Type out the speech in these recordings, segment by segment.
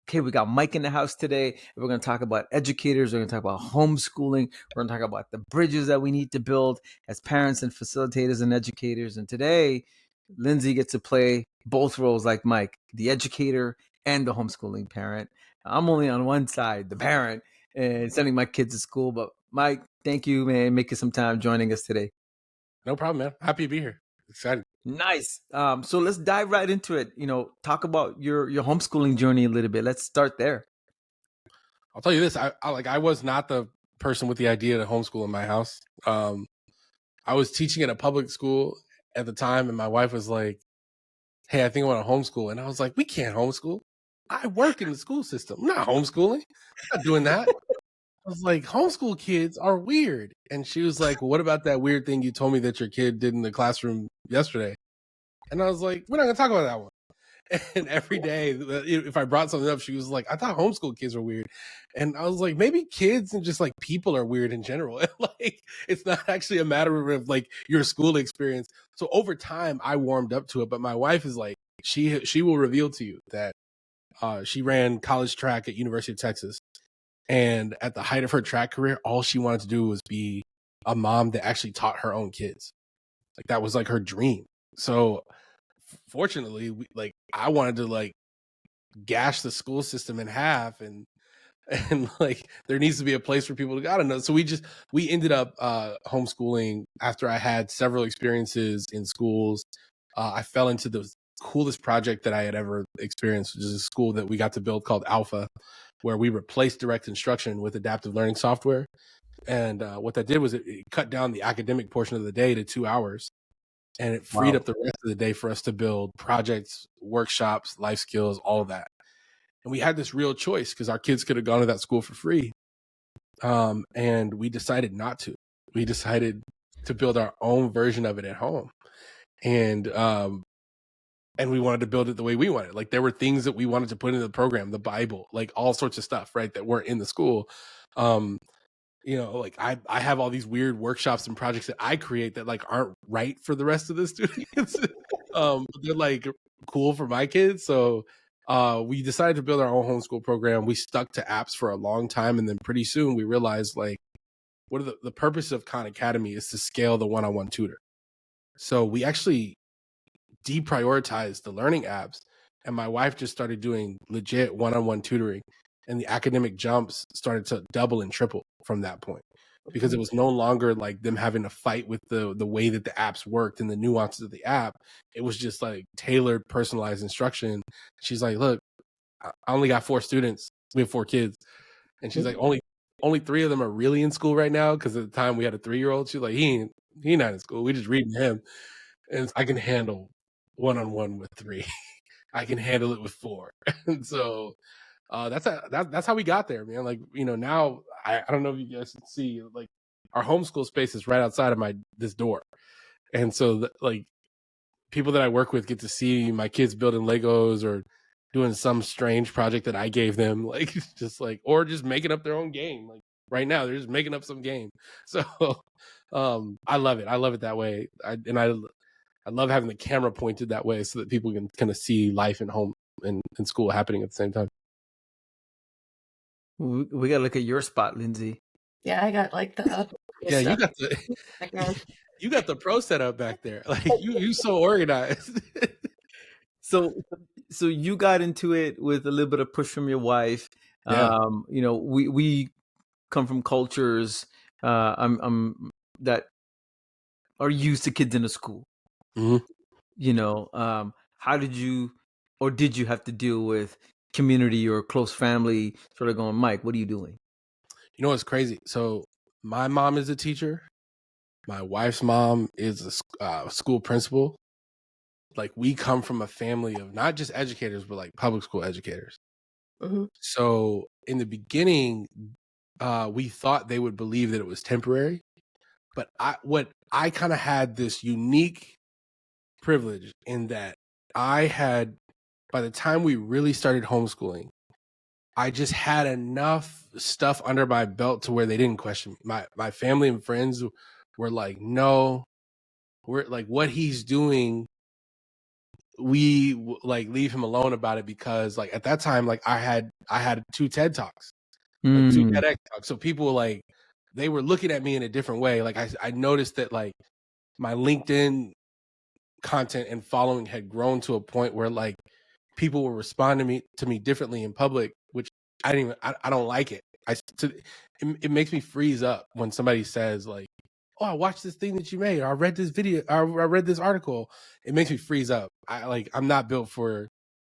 Okay, we got Mike in the house today. We're going to talk about educators. We're going to talk about homeschooling. We're going to talk about the bridges that we need to build as parents and facilitators and educators. And today, Lindsay gets to play both roles like Mike, the educator and the homeschooling parent. I'm only on one side, the parent, and sending my kids to school. But Mike, thank you, man, making some time joining us today. No problem, man. Happy to be here. Excited. Nice. So let's dive right into it. Talk about your homeschooling journey a little bit. Let's start there. I'll tell you this. I was not the person with the idea to homeschool in my house. I was teaching at a public school at the time, and my wife was like, "Hey, I think I want to homeschool." And I was like, "We can't homeschool. I work in the school system. I'm not homeschooling. I'm not doing that." I was like, "Homeschool kids are weird." And she was like, "Well, what about that weird thing you told me that your kid did in the classroom yesterday?" And I was like, "We're not going to talk about that one." And every day, if I brought something up, she was like, "I thought homeschool kids were weird." And I was like, maybe kids and just like people are weird in general. Like, it's not actually a matter of like your school experience. So over time, I warmed up to it. But my wife is like, she will reveal to you that she ran college track at University of Texas. And at the height of her track career, all she wanted to do was be a mom that actually taught her own kids. Like, that was like her dream. So fortunately, I wanted to like gash the school system in half, and like there needs to be a place for people to gotta know. So we ended up homeschooling after I had several experiences in schools. I fell into the coolest project that I had ever experienced, which is a school that we got to build called Alpha, where we replaced direct instruction with adaptive learning software. And what that did was it cut down the academic portion of the day to 2 hours. And it freed up the rest of the day for us to build projects, workshops, life skills, all of that. And we had this real choice because our kids could have gone to that school for free. And we decided not to. We decided to build our own version of it at home. And we wanted to build it the way we wanted. Like, there were things that we wanted to put into the program, the Bible, like all sorts of stuff, right, that weren't in the school. Like I have all these weird workshops and projects that I create that like aren't right for the rest of the students. They're like cool for my kids. So we decided to build our own homeschool program. We stuck to apps for a long time. And then pretty soon we realized like what are the purpose of Khan Academy is to scale the one-on-one tutor. So we actually deprioritized the learning apps, and my wife just started doing legit one-on-one tutoring. And the academic jumps started to double and triple from that point, because it was no longer like them having to fight with the way that the apps worked and the nuances of the app. It was just like tailored, personalized instruction. She's like, "Look, I only got 4 students. We have 4 kids." And she's like, only 3 of them are really in school right now, because at the time we had a 3-year-old. She's like, he not in school. We just reading him. And I can handle one-on-one with 3. I can handle it with 4. And so that's how we got there, man. Like, now I don't know if you guys can see, like, our homeschool space is right outside of this door. And so like people that I work with get to see my kids building Legos or doing some strange project that I gave them, like just like, or just making up their own game. Like right now, they're just making up some game. So I love it. I love it that way. I love having the camera pointed that way so that people can kind of see life and home and school happening at the same time. We got to look at your spot, Lindsay. Yeah, I got like the yeah, you got the pro setup back there. Like you so organized. So you got into it with a little bit of push from your wife. Yeah. We come from cultures that are used to kids in a school. Mm-hmm. How did you, or did you have to deal with community or close family sort of going, Mike, what are you doing? You know what's crazy? So my mom is a teacher. My wife's mom is a school principal. Like, we come from a family of not just educators, but like public school educators. Mm-hmm. So in the beginning, we thought they would believe that it was temporary. But I kind of had this unique privilege in that by the time we really started homeschooling, I just had enough stuff under my belt to where they didn't question me. My family and friends were like, "No, we're like, what he's doing we like leave him alone about it because like at that time, like I had 2 TED Talks, like 2 TEDx talks. So people like, they were looking at me in a different way. Like I noticed that like my LinkedIn content and following had grown to a point where like people were responding to me differently in public, which I don't like it. It makes me freeze up when somebody says like, "Oh, I watched this thing that you made," or "I read this video," or "I read this article." It makes me freeze up. I'm not built for.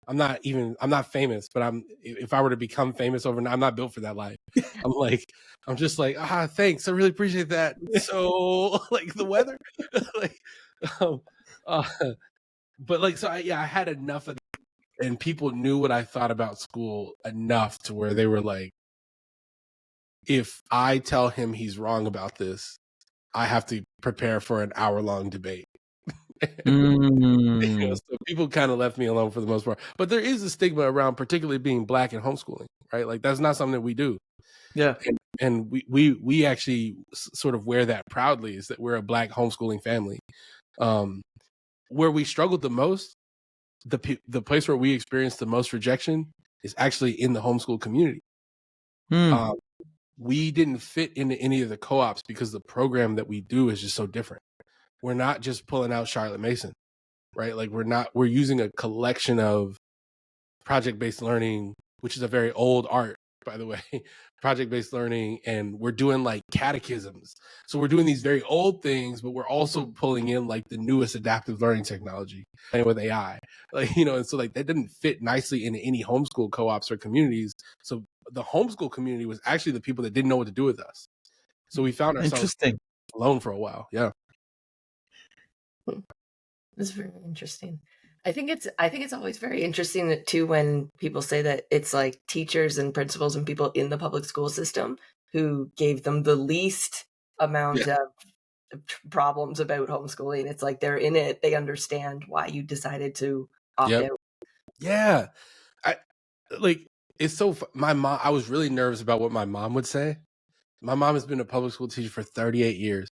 I'm not famous, but if I were to become famous overnight, I'm not built for that life. I'm just like, thanks. I really appreciate that. So like the weather, like, um, uh, but like, so I had enough of that, and people knew what I thought about school enough to where they were like, if I tell him he's wrong about this, I have to prepare for an hour-long debate. So people kind of left me alone for the most part. But there is a stigma around particularly being Black and homeschooling, right? Like that's not something that we do. Yeah. And we actually sort of wear that proudly, is that we're a Black homeschooling family. Where we struggled the most, the place where we experienced the most rejection is actually in the homeschool community. We didn't fit into any of the co-ops because the program that we do is just so different. We're not just pulling out Charlotte Mason, right? Like we're using a collection of project-based learning, which is a very old art, by the way, project-based learning, and we're doing like catechisms. So we're doing these very old things, but we're also pulling in like the newest adaptive learning technology, playing with AI, like, and so like that didn't fit nicely into any homeschool co-ops or communities. So the homeschool community was actually the people that didn't know what to do with us. So we found ourselves alone for a while. Yeah. It's very interesting. I think it's always very interesting that too when people say that it's like teachers and principals and people in the public school system who gave them the least amount of problems about homeschooling. It's like they're in it, they understand why you decided to opt out. Yeah. It's so my mom, I was really nervous about what my mom would say. My mom has been a public school teacher for 38 years.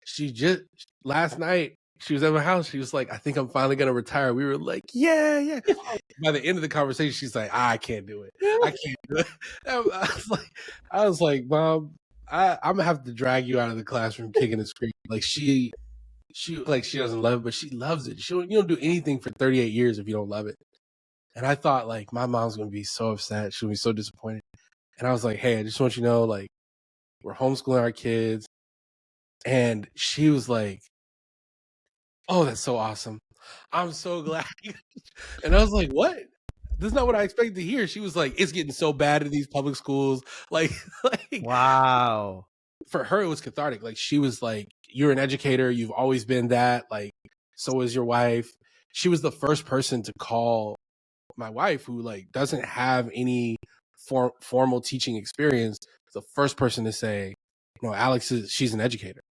She just last night, she was at my house. She was like, "I think I'm finally going to retire." We were like, yeah. By the end of the conversation, she's like, "I can't do it. I can't do it." I was like, "Mom, I'm going to have to drag you out of the classroom kicking and screaming." Like she doesn't love it, but she loves it. You don't do anything for 38 years if you don't love it. And I thought like my mom's going to be so upset. She'll be so disappointed. And I was like, "Hey, I just want you to know, like, we're homeschooling our kids." And she was like, "Oh, that's so awesome. I'm so glad." And I was like, "What? That's not what I expected to hear." She was like, "It's getting so bad in these public schools." Like Wow. For her, it was cathartic. Like she was like, "You're an educator. You've always been that. Like, so is your wife." She was the first person to call my wife, who like doesn't have any formal teaching experience, the first person to say, "Alex she's an educator."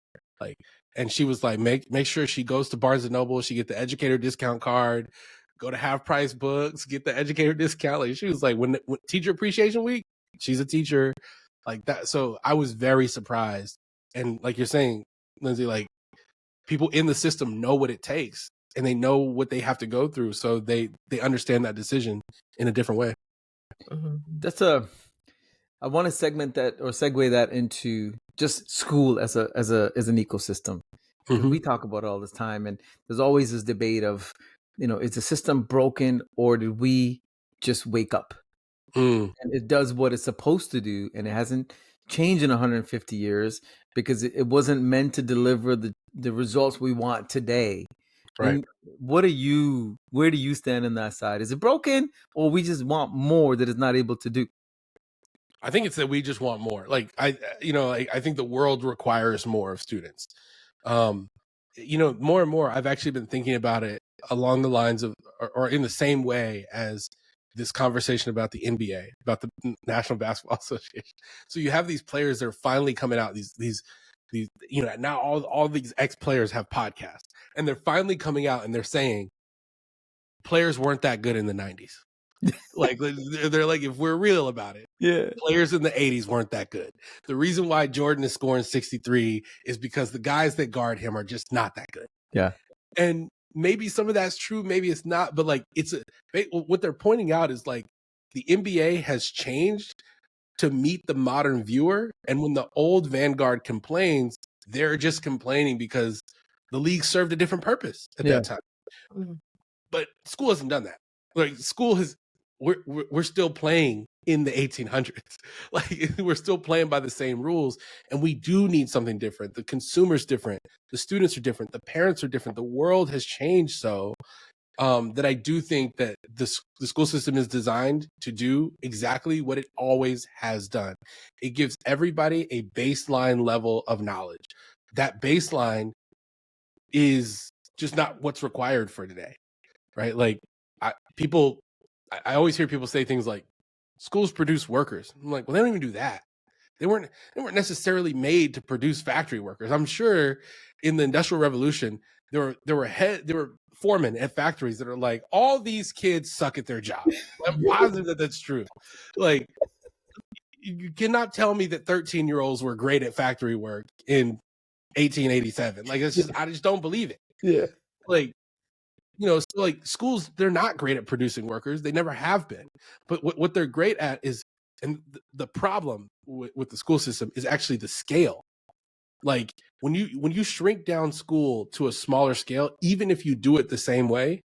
Like, and she was like, make sure she goes to Barnes and Noble, she get the educator discount card, go to Half Price Books, get the educator discount. Like she was like, when Teacher Appreciation Week, she's a teacher, like that. So I was very surprised. And like you're saying, Lindsay, like people in the system know what it takes and they know what they have to go through. So they understand that decision in a different way. I want to segment that or segue that into just school as an ecosystem. Because we talk about it all this time, and there's always this debate of, is the system broken or did we just wake up? And it does what it's supposed to do, and it hasn't changed in 150 years because it wasn't meant to deliver the results we want today. Right. And where do you stand on that side? Is it broken, or we just want more that it's not able to do? I think it's that we just want more. Like I think the world requires more of students. More and more, I've actually been thinking about it along the lines of, or in the same way as this conversation about the NBA, about the National Basketball Association. So you have these players that are finally coming out. These now all these ex-players have podcasts, and they're finally coming out and they're saying players weren't that good in the 90s. Like they're like, if we're real about it, players in the 80s weren't that good. The reason why Jordan is scoring 63 is because the guys that guard him are just not that good. Yeah. And maybe some of that's true, maybe it's not, but like what they're pointing out is like the NBA has changed to meet the modern viewer, and when the old Vanguard complains, they're just complaining because the league served a different purpose at that time. Mhm. But school hasn't done that. Like school has, we're still playing in the 1800s. Like we're still playing by the same rules, and we do need something different. The consumer's different, the students are different, the parents are different. The world has changed so that I do think that the school system is designed to do exactly what it always has done. It gives everybody a baseline level of knowledge. That baseline is just not what's required for today, right? Like I always hear people say things like schools produce workers. I'm like, well, they don't even do that. They weren't necessarily made to produce factory workers. I'm sure in the Industrial Revolution, there were foremen at factories that are like, all these kids suck at their job. I'm positive that that's true. Like, you cannot tell me that 13-year-olds were great at factory work in 1887. Like, it's just, I just don't believe it. Yeah. Like, so like schools, they're not great at producing workers. They never have been. But what they're great at is, and the problem with the school system is actually the scale. Like when you shrink down school to a smaller scale, even if you do it the same way,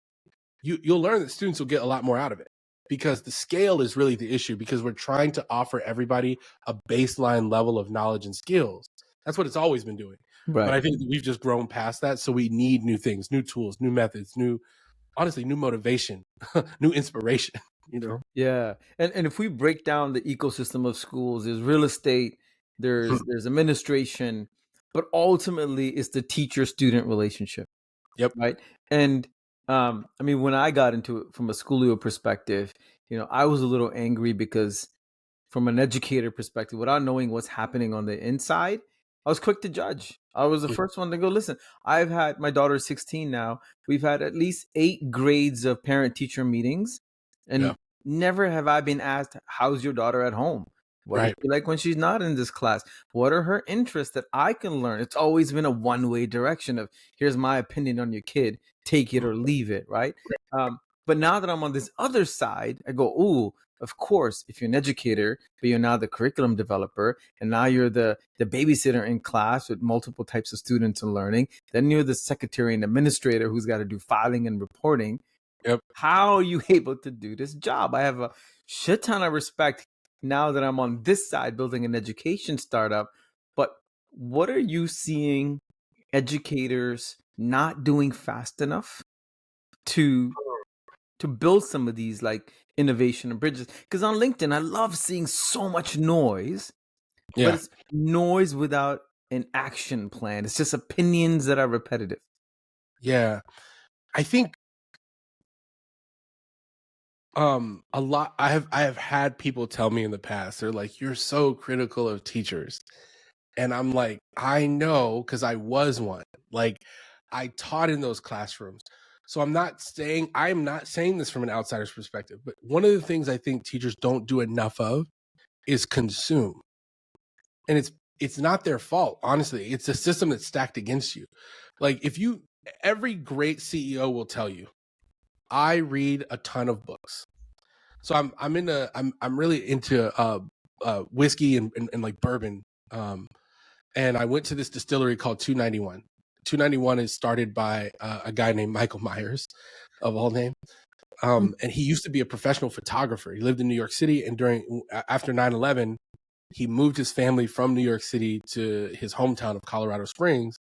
you'll learn that students will get a lot more out of it, because the scale is really the issue, because we're trying to offer everybody a baseline level of knowledge and skills. That's what it's always been doing. Right. But I think that we've just grown past that. So we need new things, new tools, new methods, honestly, new motivation, new inspiration, Yeah. And if we break down the ecosystem of schools, there's real estate, there's administration, but ultimately it's the teacher-student relationship. Yep. Right. And I mean, when I got into it from a Schoolio perspective, I was a little angry because from an educator perspective, without knowing what's happening on the inside, I was quick to judge. I was the first one to go, listen, I've had, my daughter is 16 now. We've had at least 8 grades of parent teacher meetings, and never have I been asked, how's your daughter at home? What is she like when she's not in this class? What are her interests that I can learn? It's always been a one-way direction of, here's my opinion on your kid, take it or leave it, right? But now that I'm on this other side, I go, ooh, of course, if you're an educator, but you're now the curriculum developer, and now you're the babysitter in class with multiple types of students and learning, then you're the secretary and administrator who's got to do filing and reporting. Yep. How are you able to do this job? I have a shit ton of respect now that I'm on this side building an education startup. But what are you seeing educators not doing fast enough to build some of these like innovation and bridges? Because on LinkedIn, I love seeing so much noise, but it's noise without an action plan. It's just opinions that are repetitive. Yeah. I think a lot, I have had people tell me in the past, they're like, you're so critical of teachers. And I'm like, I know, because I was one. Like, I taught in those classrooms. So I'm not saying this from an outsider's perspective, but one of the things I think teachers don't do enough of is consume. And it's not their fault, honestly. It's a system that's stacked against you. Like, every great CEO will tell you, I read a ton of books. So I'm really into whiskey and like bourbon. And I went to this distillery called 291. 291 is started by a guy named Michael Myers, of all names. And he used to be a professional photographer. He lived in New York City, and after 9/11, he moved his family from New York City to his hometown of Colorado Springs.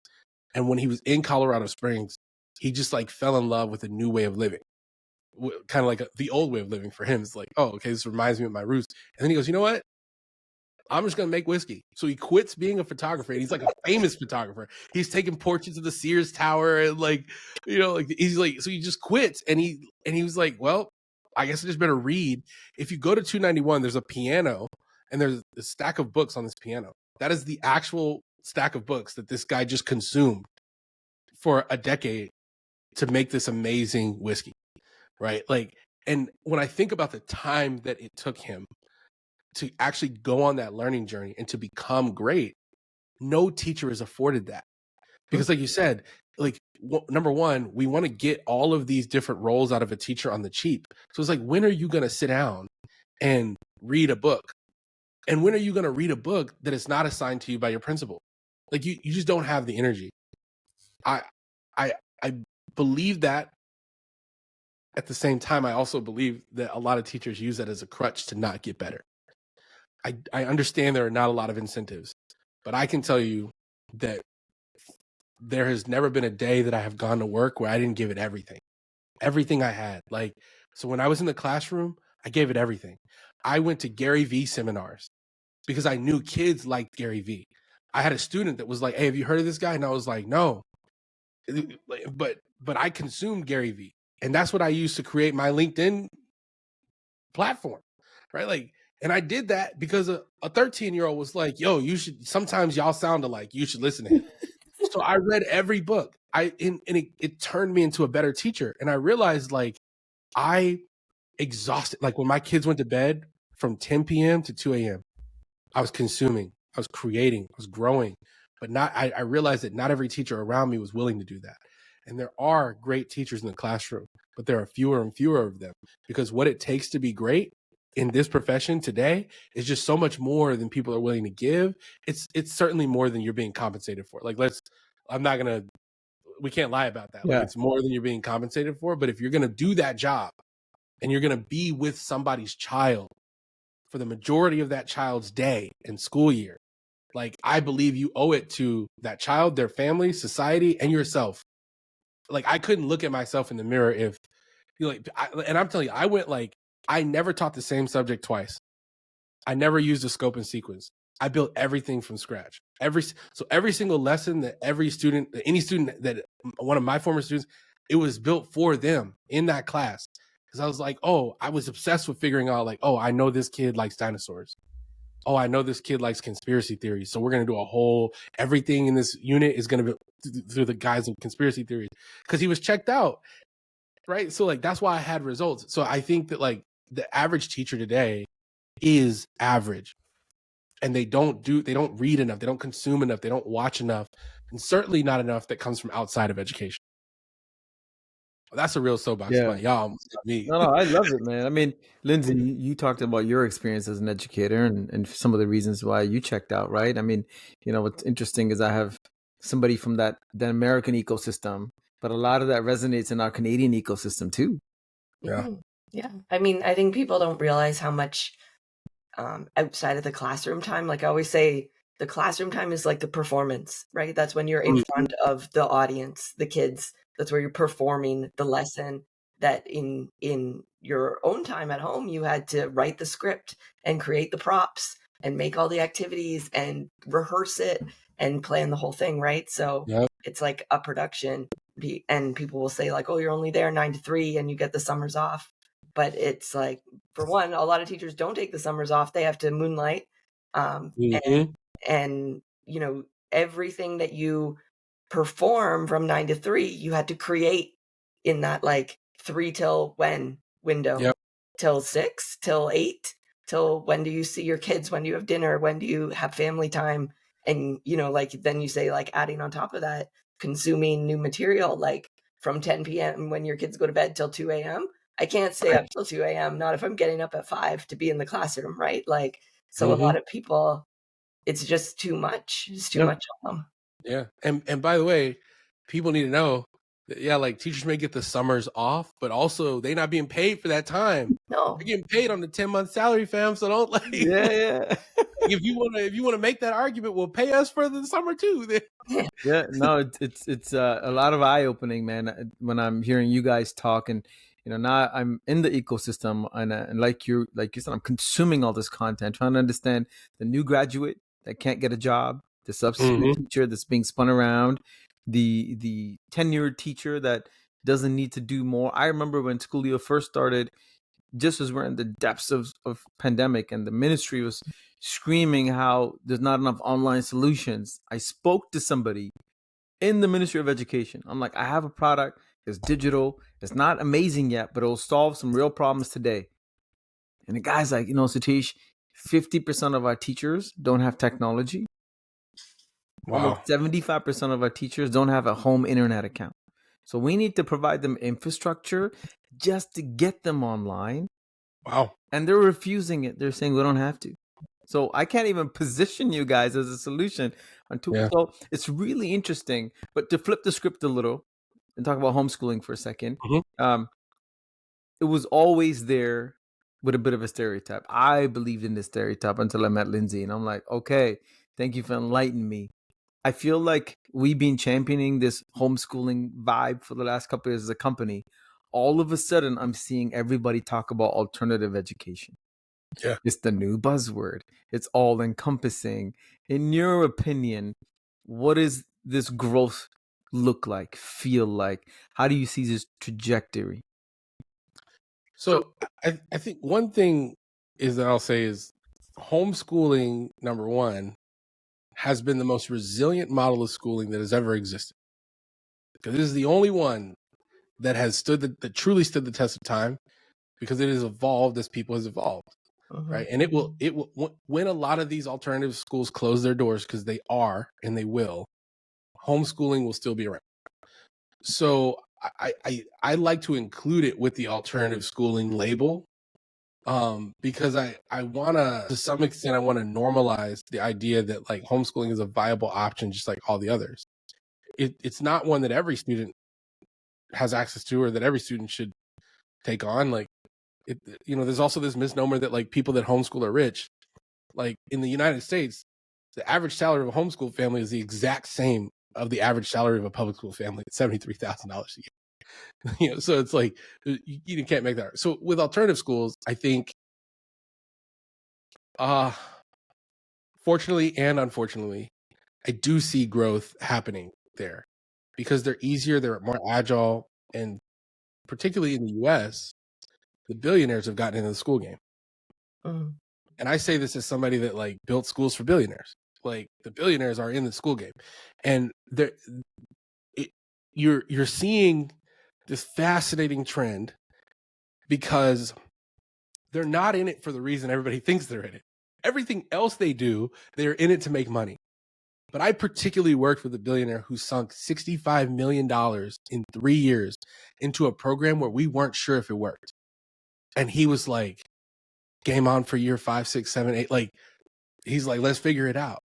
And when he was in Colorado Springs, he just like fell in love with a new way of living, kind of like the old way of living for him. It's like, oh, okay, this reminds me of my roots. And then he goes, you know what? I'm just going to make whiskey. So he quits being a photographer, and he's like a famous photographer. He's taking portraits of the Sears Tower, and like, he's like, so he just quits. And he was like, well, I guess I just better read. If you go to 291, there's a piano, and there's a stack of books on this piano. That is the actual stack of books that this guy just consumed for a decade to make this amazing whiskey, right? Like, and when I think about the time that it took him to actually go on that learning journey and to become great, no teacher is afforded that. Because like you said, like, number one, we want to get all of these different roles out of a teacher on the cheap. So it's like, when are you going to sit down and read a book? And when are you going to read a book that is not assigned to you by your principal? Like, you just don't have the energy. I believe that. At the same time, I also believe that a lot of teachers use that as a crutch to not get better. I understand there are not a lot of incentives, but I can tell you that there has never been a day that I have gone to work where I didn't give it everything I had. Like, so when I was in the classroom, I gave it everything. I went to Gary Vee seminars because I knew kids liked Gary Vee. I had a student that was like, "Hey, have you heard of this guy?" And I was like, "No," but I consumed Gary Vee, and that's what I used to create my LinkedIn platform, right? Like, and I did that because a 13-year-old was like, "Yo, you should. Sometimes y'all sound alike. You should listen to him." So I read every book. It turned me into a better teacher, and I realized, like, I exhausted. Like, when my kids went to bed from 10 p.m. to 2 a.m., I was consuming, I was creating, I was growing, but I realized that not every teacher around me was willing to do that. And there are great teachers in the classroom, but there are fewer and fewer of them, because what it takes to be great in this profession today is just so much more than people are willing to give. It's certainly more than you're being compensated for. Like, we can't lie about that. Like, it's more than you're being compensated for. But if you're going to do that job and you're going to be with somebody's child for the majority of that child's day and school year, like, I believe you owe it to that child, their family, society, and yourself. Like, I couldn't look at myself in the mirror if you and I'm telling you, I never taught the same subject twice. I never used a scope and sequence. I built everything from scratch. Every single lesson that any student that one of my former students, it was built for them in that class. Because I was like, I was obsessed with figuring out, like, I know this kid likes dinosaurs. I know this kid likes conspiracy theories. So we're going to do everything in this unit is going to be through the guise of conspiracy theories, because he was checked out. Right. So, like, that's why I had results. So I think that, like, the average teacher today is average, and they don't read enough. They don't consume enough. They don't watch enough, and certainly not enough that comes from outside of education. Well, that's a real soapbox fight. Y'all almost got me. No, I love it, man. I mean, Lindsay, you talked about your experience as an educator and some of the reasons why you checked out, right? I mean, what's interesting is I have somebody from the American ecosystem, but a lot of that resonates in our Canadian ecosystem too. Yeah. Yeah. I mean, I think people don't realize how much outside of the classroom time, like I always say, the classroom time is like the performance, right? That's when you're in front of the audience, the kids. That's where you're performing the lesson. That in your own time at home, you had to write the script and create the props and make all the activities and rehearse it and plan the whole thing, right? So it's like a production, and people will say, like, "Oh, you're only there 9 to 3 and you get the summers off." But it's like, for one, a lot of teachers don't take the summers off. They have to moonlight. And everything that you perform from 9 to 3, you had to create in that, like, 3 till when window, till 6, till 8, till when do you see your kids? When do you have dinner? When do you have family time? And, like, then you say, like, adding on top of that, consuming new material, like from 10 p.m. when your kids go to bed till 2 a.m. I can't stay up till 2 a.m. Not if I'm getting up at 5 to be in the classroom, right? Like, so a lot of people, it's just too much. It's too much on them. Yeah. And by the way, people need to know that, like, teachers may get the summers off, but also they not being paid for that time. No. They're getting paid on the 10-month salary, fam. So don't, like, if you want to make that argument, well, pay us for the summer too. No, it's a lot of eye opening, man, when I'm hearing you guys talk. And now I'm in the ecosystem, and like you said, I'm consuming all this content, trying to understand the new graduate that can't get a job, the substitute teacher that's being spun around, the tenured teacher that doesn't need to do more. I remember when Schoolio first started, just as we're in the depths of pandemic, and the ministry was screaming how there's not enough online solutions. I spoke to somebody in the Ministry of Education. I'm like, I have a product. It's digital. It's not amazing yet, but it'll solve some real problems today. And the guy's like, Satish, 50% of our teachers don't have technology. Almost Wow. 75% of our teachers don't have a home internet account. So we need to provide them infrastructure just to get them online. Wow. And they're refusing it. They're saying we don't have to. So I can't even position you guys as a solution. Yeah. So it's really interesting. But to flip the script a little and talk about homeschooling for a second, it was always there with a bit of a stereotype. I believed in this stereotype until I met Lindsay, and I'm like, okay, thank you for enlightening me. I feel like we've been championing this homeschooling vibe for the last couple of years as a company. All of a sudden, I'm seeing everybody talk about alternative education. Yeah. It's the new buzzword. It's all encompassing. In your opinion, what does this growth look like, feel like? How do you see this trajectory? So I think one thing is that I'll say is homeschooling, number one, has been the most resilient model of schooling that has ever existed. Because this is the only one that has that truly stood the test of time, because it has evolved as people has evolved. Right. And it will when a lot of these alternative schools close their doors, because they are, and they will, homeschooling will still be around. So I like to include it with the alternative schooling label, because I want to some extent, I want to normalize the idea that like homeschooling is a viable option, just like all the others. It's not one that every student has access to, or that every student should take on. Like, there's also this misnomer that like people that homeschool are rich. Like in the United States, the average salary of a homeschool family is the exact same of the average salary of a public school family. It's $73,000 a year. So it's like you can't make that. So with alternative schools, I think, fortunately and unfortunately, I do see growth happening there, because they're easier, they're more agile, and particularly in the US, the billionaires have gotten into the school game. And I say this as somebody that like built schools for billionaires. Like the billionaires are in the school game, and you're seeing this fascinating trend, because they're not in it for the reason everybody thinks they're in it. Everything else they do, they're in it to make money. But I particularly worked with a billionaire who sunk $65 million in 3 years into a program where we weren't sure if it worked. And he was like, game on for year 5, 6, 7, 8. Like, he's like, let's figure it out.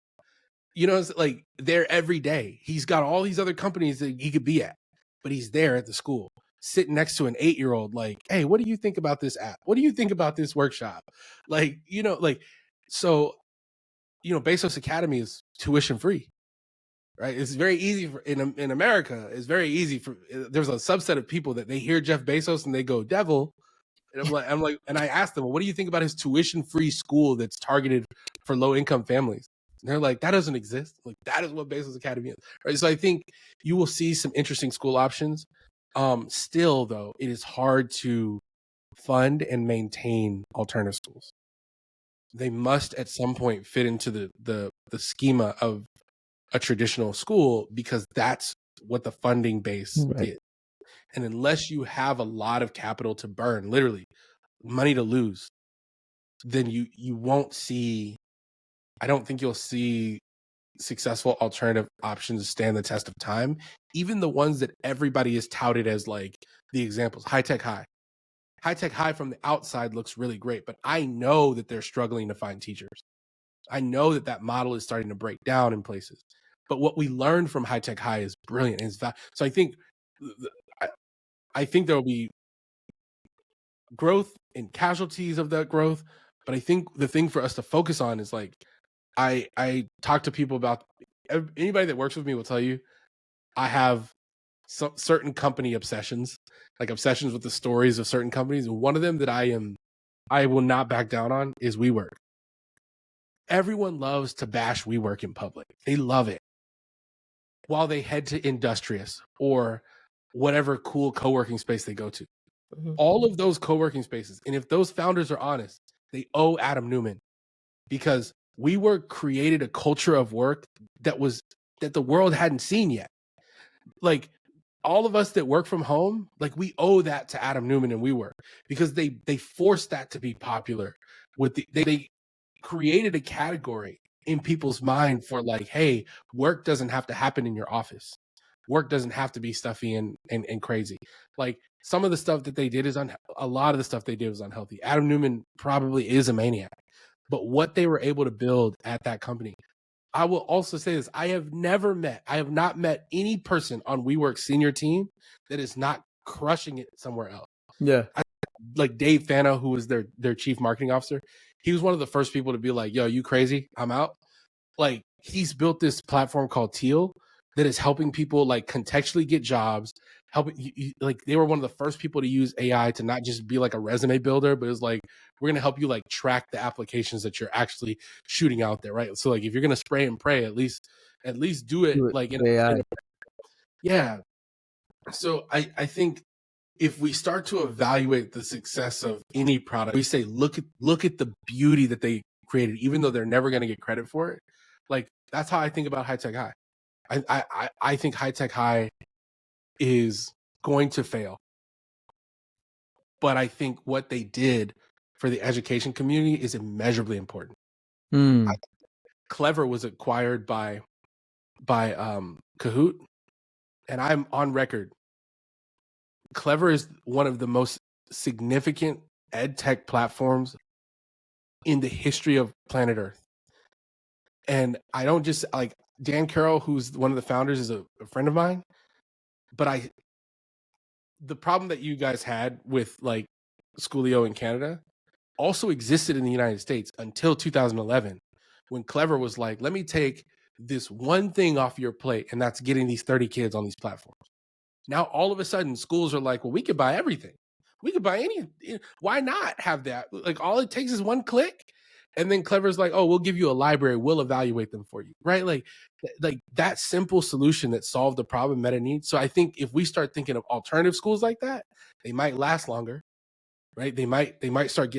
It's like there every day. He's got all these other companies that he could be at, but he's there at the school, sitting next to an 8-year-old, like, hey, what do you think about this app? What do you think about this workshop? Like, so, Bezos Academy is tuition free, right? It's very easy in America. It's very easy there's a subset of people that they hear Jeff Bezos and they go, devil. And I'm like, and I asked them, well, what do you think about his tuition free school that's targeted for low income families? And they're like, that doesn't exist. Like, that is what Bezos Academy is, right? So I think you will see some interesting school options. Still, though, it is hard to fund and maintain alternative schools. They must at some point fit into the schema of a traditional school, because that's what the funding base is. And unless you have a lot of capital to burn, literally money to lose, then you won't see, I don't think you'll see successful alternative options stand the test of time. Even the ones that everybody is touted as like the examples, High Tech High. High Tech High from the outside looks really great, but I know that they're struggling to find teachers. I know that model is starting to break down in places. But what we learned from High Tech High is brilliant. So I think there will be growth and casualties of that growth. But I think the thing for us to focus on is like, I talk to people about, anybody that works with me will tell you, I have certain company obsessions, like obsessions with the stories of certain companies. And one of them that I will not back down on is WeWork. Everyone loves to bash WeWork in public. They love it. While they head to Industrious or whatever cool co-working space they go to. All of those co-working spaces, and if those founders are honest, they owe Adam Neumann, because WeWork created a culture of work that the world hadn't seen yet. Like, all of us that work from home, like, we owe that to Adam Neumann and WeWork, because they forced that to be popular. They created a category in people's mind for like, hey, work doesn't have to happen in your office. Work doesn't have to be stuffy and crazy. Like some of the stuff that they did is a lot of the stuff they did was unhealthy. Adam Newman probably is a maniac, but what they were able to build at that company. I will also say this: I have not met any person on WeWork's senior team that is not crushing it somewhere else. Yeah. Like Dave Fano, who was their chief marketing officer, he was one of the first people to be like, yo, you crazy? I'm out. Like he's built this platform called Teal that is helping people like contextually get jobs. Like they were one of the first people to use AI to not just be like a resume builder, but it's like we're gonna help you like track the applications that you're actually shooting out there, right? So like if you're gonna spray and pray, at least do it like AI. yeah. So I think if we start to evaluate the success of any product, we say look at the beauty that they created, even though they're never going to get credit for it. Like that's how I think about High Tech High. I think High Tech High is going to fail, but I think what they did for the education community is immeasurably important. Clever was acquired by Kahoot, and I'm on record. Clever is one of the most significant ed tech platforms in the history of planet Earth. And I don't just like Dan Carroll, who's one of the founders, is a friend of mine. But the problem that you guys had with like Schoolio in Canada also existed in the United States until 2011, when Clever was like, let me take this one thing off your plate, and that's getting these 30 kids on these platforms. Now, all of a sudden, schools are like, well, we could buy everything. We could buy any. Why not have that? Like, all it takes is one click. And then Clever's like, oh, we'll give you a library. We'll evaluate them for you, right? Like that simple solution that solved the problem Meta needs. So I think if we start thinking of alternative schools like that, they might last longer, right? They might start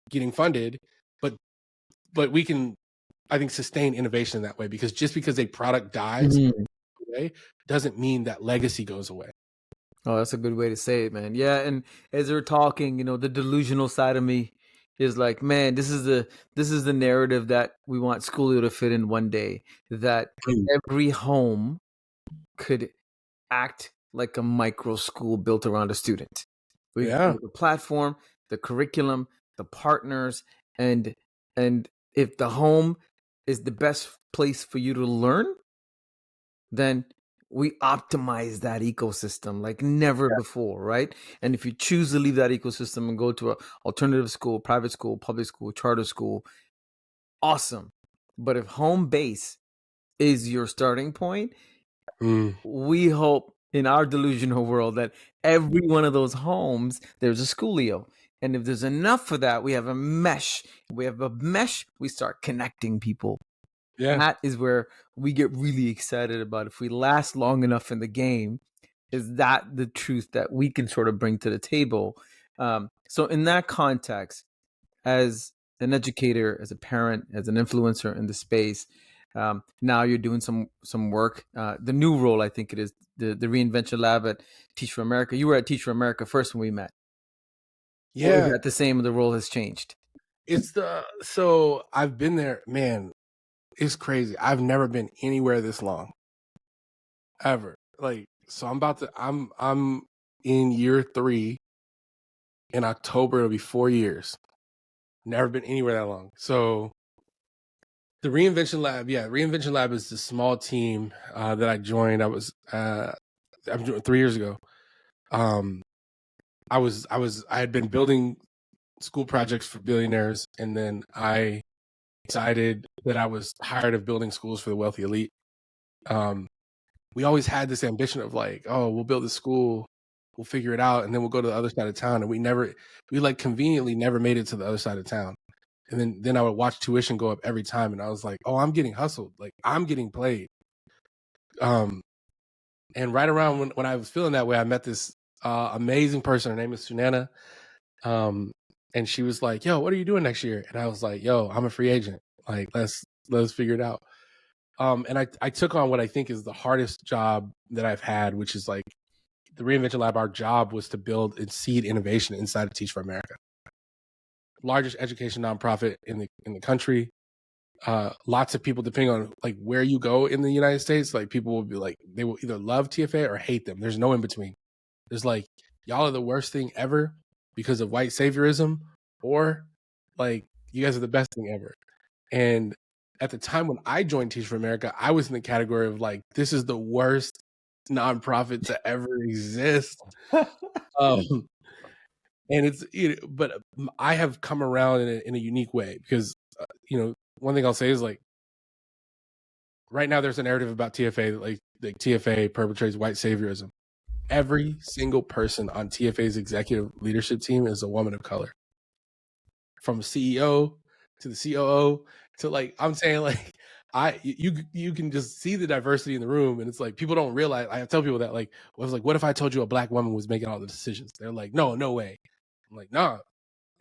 getting funded, but we can, I think, sustain innovation that way, because just because a product dies away doesn't mean that legacy goes away. Oh, that's a good way to say it, man. Yeah, and as we're talking, the delusional side of me is like, man, this is the narrative that we want Schoolio to fit in one day. That every home could act like a micro school built around a student. We have the platform, the curriculum, the partners, and if the home is the best place for you to learn, then we optimize that ecosystem like never before, right? And if you choose to leave that ecosystem and go to an alternative school, private school, public school, charter school, awesome. But if home base is your starting point, we hope in our delusional world that every one of those homes, there's a Schoolio. And if there's enough for that, we have a mesh. We have a mesh, we start connecting people. Yeah. That is where we get really excited about if we last long enough in the game. Is that the truth that we can sort of bring to the table? So in that context, as an educator, as a parent, as an influencer in the space, now you're doing some work. The new role, I think it is, the Reinvention Lab at Teach for America. You were at Teach for America first when we met. Yeah. Or is that the same, the role has changed? So I've been there, man. It's crazy. I've never been anywhere this long, ever. Like, so I'm in year 3. In October, it'll be 4 years. Never been anywhere that long. So the Reinvention Lab, Reinvention Lab is the small team that I joined. I joined 3 years ago. I had been building school projects for billionaires, and then I decided that I was tired of building schools for the wealthy elite. We always had this ambition of like, oh, we'll build a school, we'll figure it out, and then we'll go to the other side of town. And we like conveniently never made it to the other side of town. And then I would watch tuition go up every time, and I was like, oh, I'm getting hustled, like I'm getting played. And right around when I was feeling that way, I met this amazing person. Her name is Sunana. And she was like, yo, what are you doing next year? And I was like, yo, I'm a free agent. Like, let's figure it out. And I took on what I think is the hardest job that I've had, which is like the Reinvention Lab. Our job was to build and seed innovation inside of Teach for America, largest education nonprofit in the country. lots of people, depending on like where you go in the United States, like people will be like, they will either love TFA or hate them. There's no in between. There's like, y'all are the worst thing ever because of white saviorism, or like, you guys are the best thing ever. And at the time when I joined Teach for America, I was in the category of like, this is the worst nonprofit to ever exist. And it's, but I have come around in a unique way because, one thing I'll say is like, right now there's a narrative about TFA, like TFA perpetrates white saviorism. Every single person on TFA's executive leadership team is a woman of color. From CEO to the COO to like, I'm saying like, you can just see the diversity in the room, and it's like people don't realize. I tell people that like, I was like, what if I told you a black woman was making all the decisions? They're like, no way. I'm like, nah,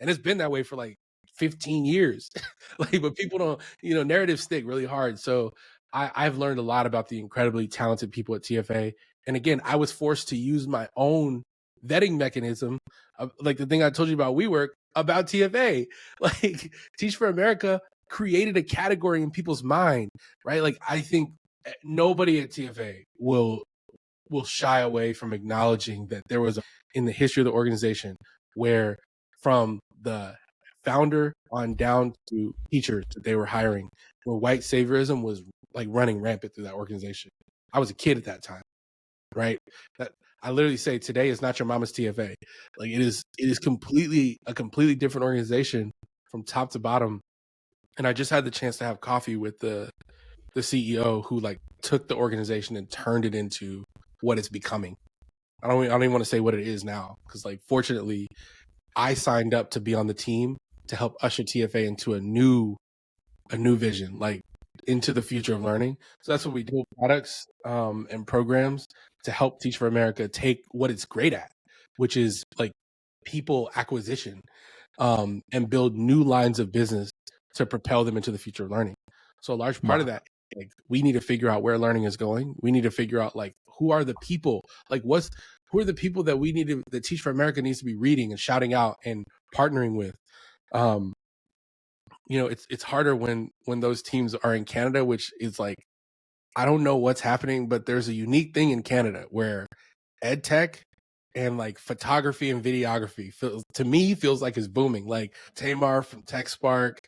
and it's been that way for like 15 years. Like, but people don't, narratives stick really hard. So I've learned a lot about the incredibly talented people at TFA. And again, I was forced to use my own vetting mechanism, like the thing I told you about WeWork, about TFA. Like, Teach for America created a category in people's mind, right? Like, I think nobody at TFA will shy away from acknowledging that there was in the history of the organization where, from the founder on down to teachers that they were hiring, where white saviorism was like running rampant through that organization. I was a kid at that time, right? That I literally say today is not your mama's TFA. Like, it is a completely different organization from top to bottom. And I just had the chance to have coffee with the CEO who like took the organization and turned it into what it's becoming. I don't even want to say what it is now, because like, fortunately, I signed up to be on the team to help usher TFA into a new vision, like into the future of learning. So that's what we do, products and programs to help Teach for America take what it's great at, which is like people acquisition, and build new lines of business to propel them into the future of learning. So a large part of that, like, we need to figure out where learning is going. We need to figure out like, who are the people, like who are the people that we need to, that Teach for America needs to be reading and shouting out and partnering with. It's harder when those teams are in Canada, which is like, I don't know what's happening, but there's a unique thing in Canada where ed tech and like photography and videography feels like it's booming. Like Tamar from TechSpark,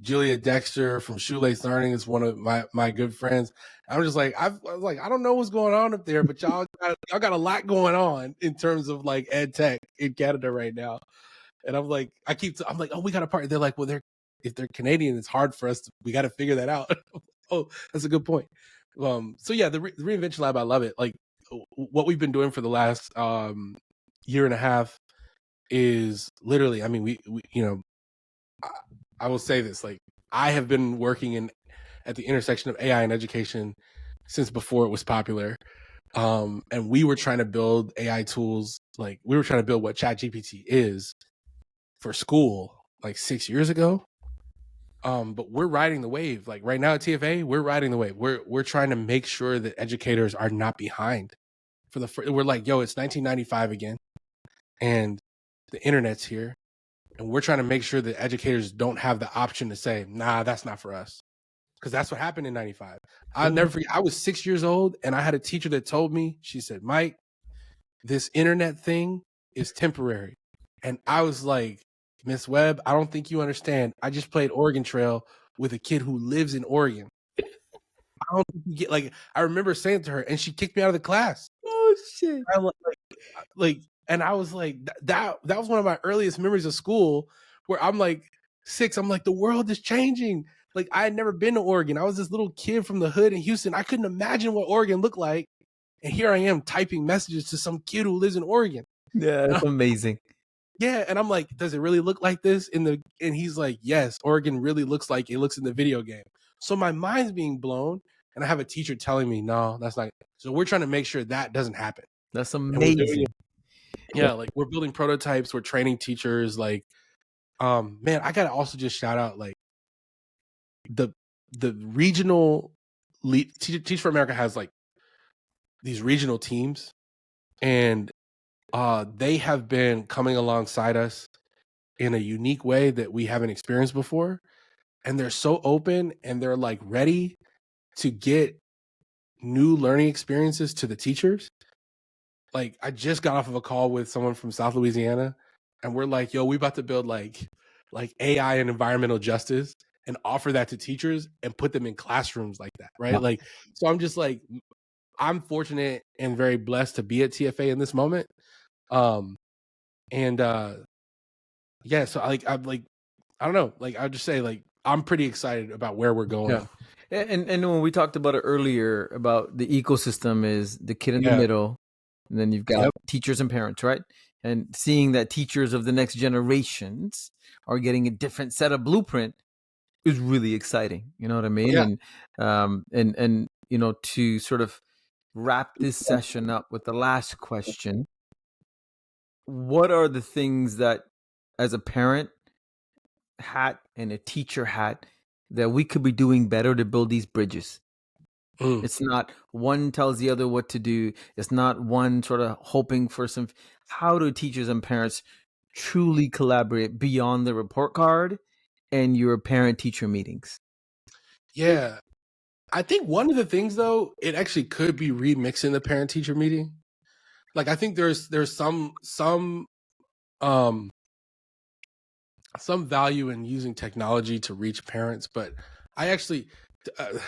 Julia Dexter from Shoelace Learning is one of my good friends. I'm just like, I was like, I don't know what's going on up there, but y'all got a lot going on in terms of like ed tech in Canada right now. And I'm like, I'm like, oh, we got a partner. They're like, well, if they're Canadian, it's hard for us. We got to figure that out. Oh, that's a good point. So yeah, the Reinvention Lab, I love it. Like, what we've been doing for the last year and a half is literally, I mean, we I will say this, like, I have been working at the intersection of AI and education since before it was popular. And we were trying to build AI tools, like we were trying to build what ChatGPT is for school like 6 years ago. But we're riding the wave. Like right now at TFA, we're riding the wave. We're trying to make sure that educators are not behind. We're like, yo, it's 1995 again, and the internet's here, and we're trying to make sure that educators don't have the option to say, nah, that's not for us, because that's what happened in 95. I'll never forget. I was 6 years old, and I had a teacher that told me, she said, Mike, this internet thing is temporary. And I was like, Miss Webb, I don't think you understand. I just played Oregon Trail with a kid who lives in Oregon. I don't think you get, like, I remember saying to her, and she kicked me out of the class. Oh shit! And I was like, that was one of my earliest memories of school, where I'm like 6. I'm like, the world is changing. Like, I had never been to Oregon. I was this little kid from the hood in Houston. I couldn't imagine what Oregon looked like. And here I am typing messages to some kid who lives in Oregon. Yeah, that's amazing. Yeah, and I'm like, does it really look like this and he's like, yes, Oregon really looks like it looks in the video game. So my mind's being blown, and I have a teacher telling me, no, that's not. So we're trying to make sure that doesn't happen. That's amazing. Yeah, like we're building prototypes, we're training teachers. Like, man, I gotta also just shout out like the regional Teach for America has like these regional teams, and they have been coming alongside us in a unique way that we haven't experienced before. and they're so open and they're like ready to get new learning experiences to the teachers. Like I just got off of a call with someone from South Louisiana, and we're like, yo, we about to build like AI and environmental justice and offer that to teachers and put them in classrooms like that, right? Like, so I'm just like, I'm fortunate and very blessed to be at TFA in this moment. And yeah, so I'm like, I don't know, like I'll just say like I'm pretty excited about where we're going. Yeah. And when we talked about it earlier about the ecosystem is the kid in the Yeah. middle, and then you've got Yep. teachers and parents, right? And seeing that teachers of the next generations are getting a different set of blueprint is really exciting. You know what I mean? Yeah. And you know, to sort of wrap this session up with the last question, what are the things that as a parent hat and a teacher hat that we could be doing better to build these bridges? It's not one tells the other what to do. It's not one sort of hoping for some. How do teachers and parents truly collaborate beyond the report card and your parent teacher meetings? Yeah. I think one of the things though, it actually could be remixing the parent teacher meeting. Like I think there's some value in using technology to reach parents, but I actually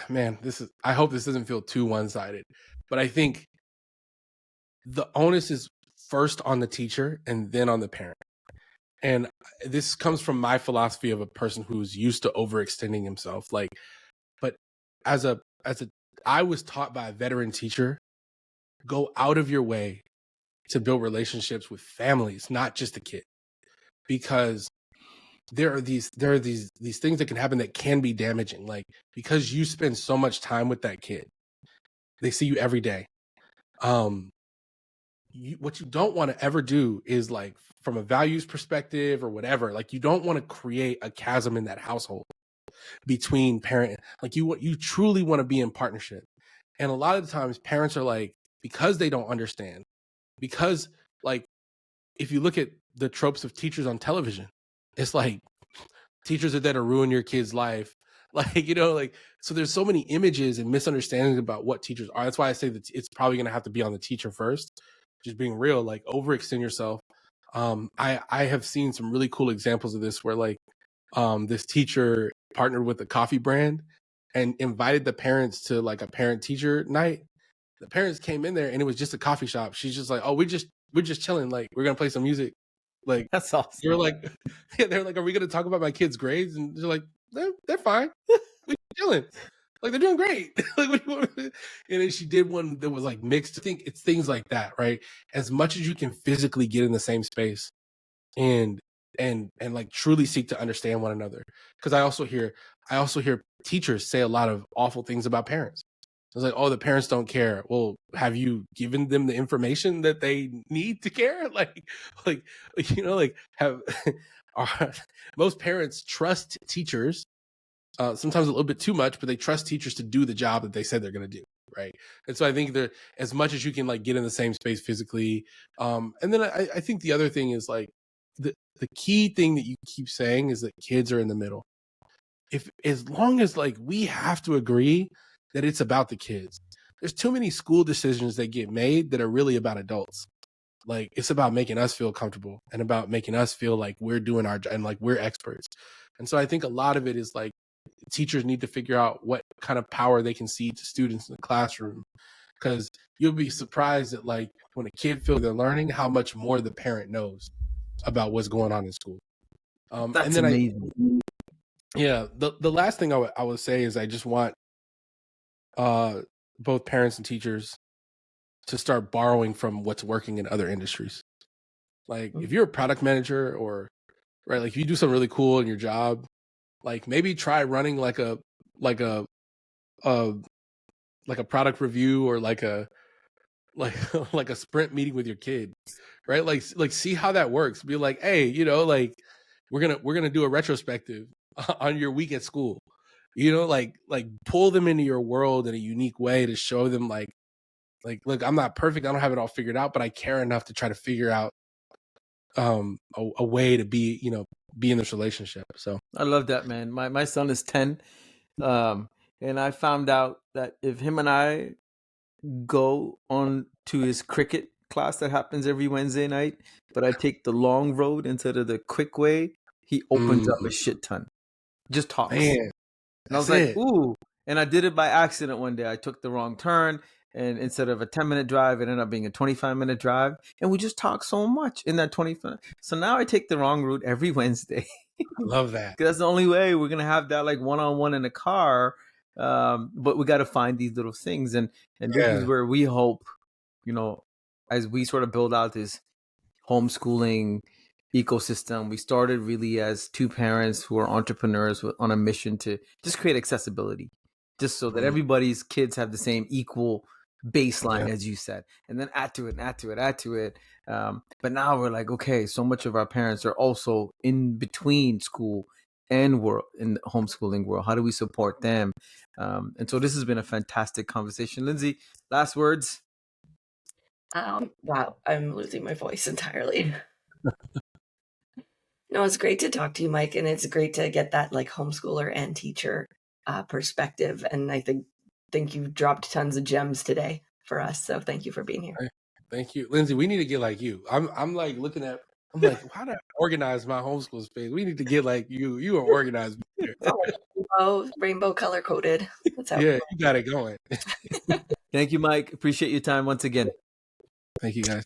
man, I hope this doesn't feel too one-sided, but I think the onus is first on the teacher and then on the parent. And this comes from my philosophy of a person who's used to overextending himself. Like, but as a I was taught by a veteran teacher, go out of your way to build relationships with families, not just the kid, because there are these things that can happen that can be damaging. Like because you spend so much time with that kid, they see you every day. What you don't want to ever do is like from a values perspective or whatever, like you don't want to create a chasm in that household between parent, like you truly want to be in partnership. And a lot of the times parents are like, because they don't understand, because like if you look at the tropes of teachers on television, it's like teachers are there to ruin your kid's life. Like, you know, like, so there's so many images and misunderstandings about what teachers are. That's why I say that it's probably going to have to be on the teacher first, just being real, like overextend yourself. I have seen some really cool examples of this where like this teacher partnered with a coffee brand and invited the parents to like a parent teacher night. The parents came in there and it was just a coffee shop. She's just like, oh, we're just chilling. Like, we're going to play some music. Like, That's awesome. you're like, yeah, they're like, are we going to talk about my kids' grades? And they're like, they're fine. We're chilling. Like, they're doing great. Like, what do you want? And then she did one that was like mixed. I think it's things like that, right? As much as you can physically get in the same space and like truly seek to understand one another. Because I also hear teachers say a lot of awful things about parents. It's like, oh, the parents don't care. Well, have you given them the information that they need to care? Like, you know, like most parents trust teachers, sometimes a little bit too much, but they trust teachers to do the job that they said they're going to do. Right. And so I think that as much as you can like get in the same space physically. And then I think the other thing is like the key thing that you keep saying is that kids are in the middle. If as long as like we have to agree that it's about the kids. There's too many school decisions that get made that are really about adults. Like it's about making us feel comfortable and about making us feel like we're doing our job and like we're experts. And so I think a lot of it is like teachers need to figure out what kind of power they can cede to students in the classroom. Because you'll be surprised that like when a kid feels they're learning, how much more the parent knows about what's going on in school. That's and then amazing. The last thing I would say is I just want both parents and teachers to start borrowing from what's working in other industries. Like if you're a product manager or right, like if you do something really cool in your job, like maybe try running like a product review or like a like a sprint meeting with your kid, right? Like see how that works. Be like, hey, you know, like we're gonna do a retrospective on your week at school. You know, like pull them into your world in a unique way to show them like look, I'm not perfect, I don't have it all figured out, but I care enough to try to figure out a way to be, you know, be in this relationship. So I love that, man. My son is 10. And I found out that if him and I go on to his cricket class that happens every Wednesday night, but I take the long road instead of the quick way, he opens up a shit ton. Just talks. man, And I was like, ooh. And I did it by accident one day. I took the wrong turn, and instead of a 10-minute drive, it ended up being a 25-minute drive. And we just talked so much in that 25. So now I take the wrong route every Wednesday. I love that. That's the only way we're going to have that like one-on-one in the car. But we got to find these little things. And this is where we hope, as we sort of build out this homeschooling ecosystem, we started really as two parents who are entrepreneurs on a mission to just create accessibility, just so that everybody's kids have the same equal baseline, as you said, and then add to it. But now we're like, okay, so much of our parents are also in between school and world in the homeschooling world. How do we support them? And so this has been a fantastic conversation. Lindsay, last words. Wow, I'm losing my voice entirely. No, it's great to talk to you, Mike, and it's great to get that like homeschooler and teacher perspective. And I think you've dropped tons of gems today for us. So thank you for being here. Thank you, Lindsay. We need to get like you. I'm like looking at. I'm like, how do I organize my homeschool space? We need to get like you. You are organized. Rainbow color coded. That's how. Yeah, you got it going. Thank you, Mike. Appreciate your time once again. Thank you, guys.